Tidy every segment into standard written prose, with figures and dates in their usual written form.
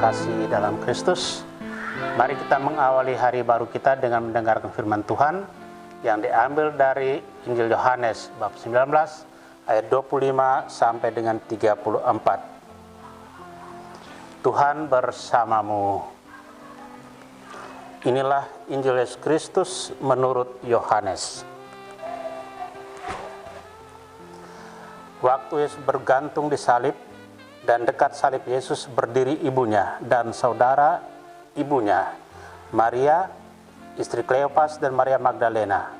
terkasih dalam Kristus, mari kita mengawali hari baru kita dengan mendengarkan firman Tuhan yang diambil dari Injil Yohanes bab 19 ayat 25 sampai dengan 34. Tuhan bersamamu. Inilah Injil Yesus Kristus menurut Yohanes. Waktu Yesus bergantung di salib, dan dekat salib Yesus berdiri ibunya dan saudara ibunya, Maria, istri Kleopas dan Maria Magdalena.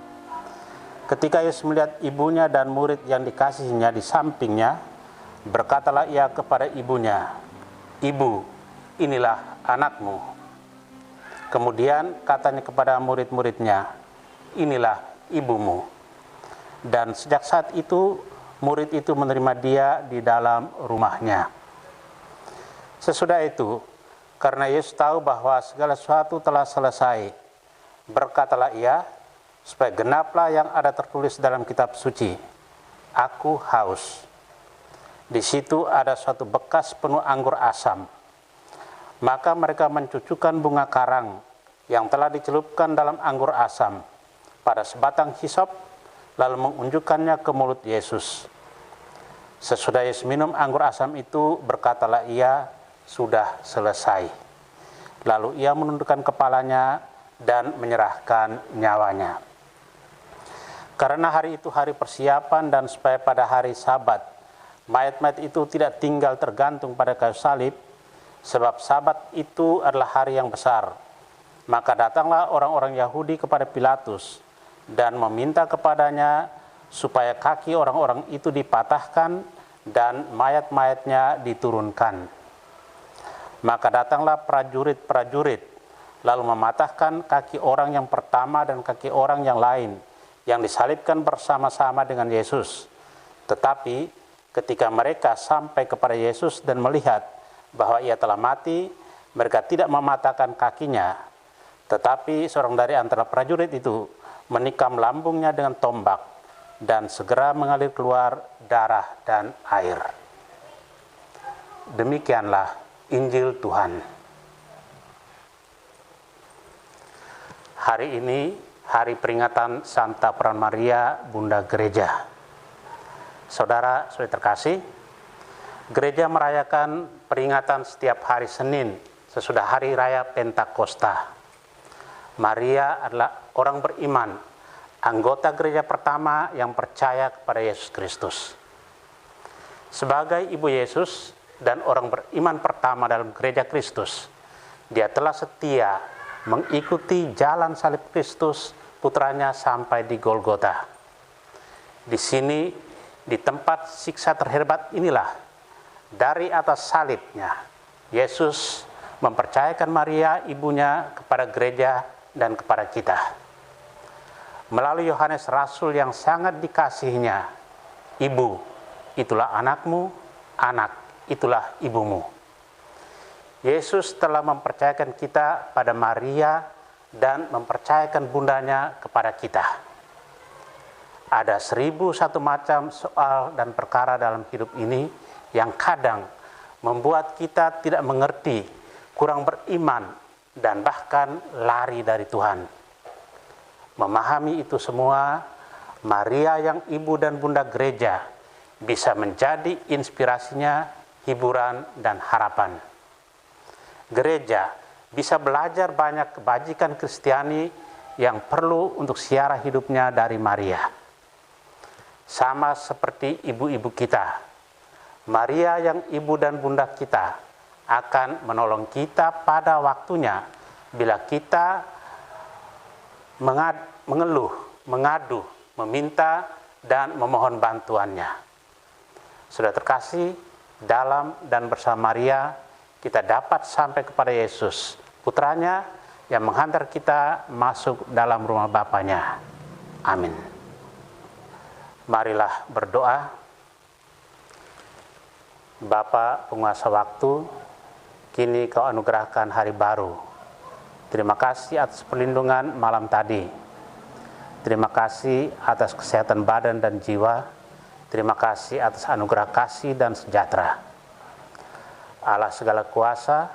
Ketika Yesus melihat ibunya dan murid yang dikasihinya di sampingnya, berkatalah ia kepada ibunya, "Ibu, inilah anakmu." Kemudian katanya kepada murid-muridnya, "Inilah ibumu." Dan sejak saat itu, murid itu menerima dia di dalam rumahnya. Sesudah itu, karena Yesus tahu bahwa segala sesuatu telah selesai, berkatalah ia, supaya genaplah yang ada tertulis dalam kitab suci, "Aku haus." Di situ ada suatu bekas penuh anggur asam. Maka mereka mencucukkan bunga karang yang telah dicelupkan dalam anggur asam pada sebatang hisop, lalu mengunjukkannya ke mulut Yesus. Sesudah Yesus minum anggur asam itu, berkatalah ia, "Sudah selesai." Lalu ia menundukkan kepalanya dan menyerahkan nyawanya. Karena hari itu hari persiapan dan supaya pada hari Sabat, mayat-mayat itu tidak tinggal tergantung pada kayu salib, sebab Sabat itu adalah hari yang besar. Maka datanglah orang-orang Yahudi kepada Pilatus dan meminta kepadanya supaya kaki orang-orang itu dipatahkan dan mayat-mayatnya diturunkan. Maka datanglah prajurit-prajurit, lalu mematahkan kaki orang yang pertama dan kaki orang yang lain, yang disalibkan bersama-sama dengan Yesus. Tetapi ketika mereka sampai kepada Yesus dan melihat bahwa ia telah mati, mereka tidak mematahkan kakinya. Tetapi seorang dari antara prajurit itu menikam lambungnya dengan tombak, dan segera mengalir keluar darah dan air. Demikianlah Injil Tuhan. Hari ini hari peringatan Santa Peran Maria, Bunda Gereja. Saudara terkasih, gereja merayakan peringatan setiap hari Senin sesudah hari raya Pentakosta. Maria adalah orang beriman, anggota gereja pertama yang percaya kepada Yesus Kristus. Sebagai ibu Yesus dan orang beriman pertama dalam gereja Kristus, dia telah setia mengikuti jalan salib Kristus putranya sampai di Golgota. Di sini, di tempat siksa terhebat inilah, dari atas salibnya, Yesus mempercayakan Maria ibunya kepada gereja dan kepada kita. Melalui Yohanes Rasul yang sangat dikasihinya, "Ibu, itulah anakmu, anak, itulah ibumu." Yesus telah mempercayakan kita pada Maria dan mempercayakan bundanya kepada kita. Ada 1001 macam soal dan perkara dalam hidup ini yang kadang membuat kita tidak mengerti, kurang beriman, dan bahkan lari dari Tuhan. Memahami itu semua, Maria yang ibu dan bunda gereja bisa menjadi inspirasinya, hiburan, dan harapan. Gereja bisa belajar banyak kebajikan Kristiani yang perlu untuk siara hidupnya dari Maria. Sama seperti ibu-ibu kita, Maria yang ibu dan bunda kita akan menolong kita pada waktunya bila kita mengeluh, mengadu, meminta, dan memohon bantuannya. Sudah terkasih, dalam dan bersama Maria, kita dapat sampai kepada Yesus, putranya yang menghantar kita masuk dalam rumah Bapanya. Amin. Marilah berdoa. Bapa penguasa waktu, kini Kau anugerahkan hari baru. Terima kasih atas perlindungan malam tadi. Terima kasih atas kesehatan badan dan jiwa. Terima kasih atas anugerah kasih dan sejahtera. Allah segala kuasa,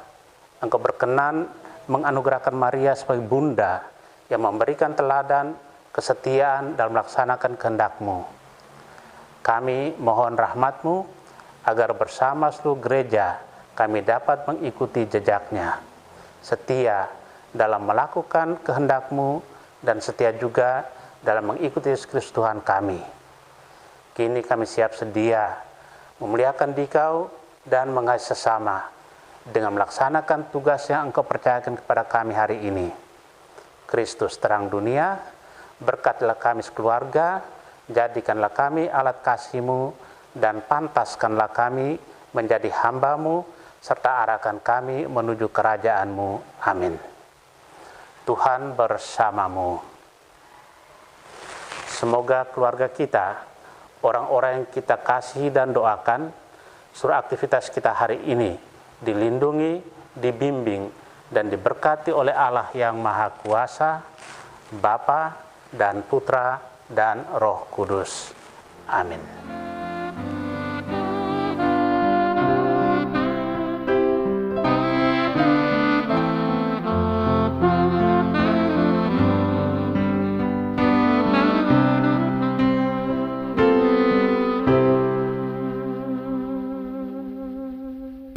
Engkau berkenan menganugerahkan Maria sebagai bunda yang memberikan teladan kesetiaan dalam melaksanakan kehendak-Mu. Kami mohon rahmat-Mu agar bersama seluruh gereja kami dapat mengikuti jejaknya, setia dalam melakukan kehendak-Mu dan setia juga dalam mengikuti Yesus Kristus Tuhan kami. Kini kami siap sedia memuliakan Dikau dan mengasihi sesama dengan melaksanakan tugas yang Engkau percayakan kepada kami hari ini. Kristus terang dunia, berkatilah kami sekeluarga, jadikanlah kami alat kasih-Mu, dan pantaskanlah kami menjadi hamba-Mu, serta arahkan kami menuju kerajaan-Mu. Amin. Tuhan bersamamu. Semoga keluarga kita, orang-orang yang kita kasihi dan doakan, seluruh aktivitas kita hari ini dilindungi, dibimbing, dan diberkati oleh Allah yang Maha Kuasa, Bapa dan Putra dan Roh Kudus. Amin.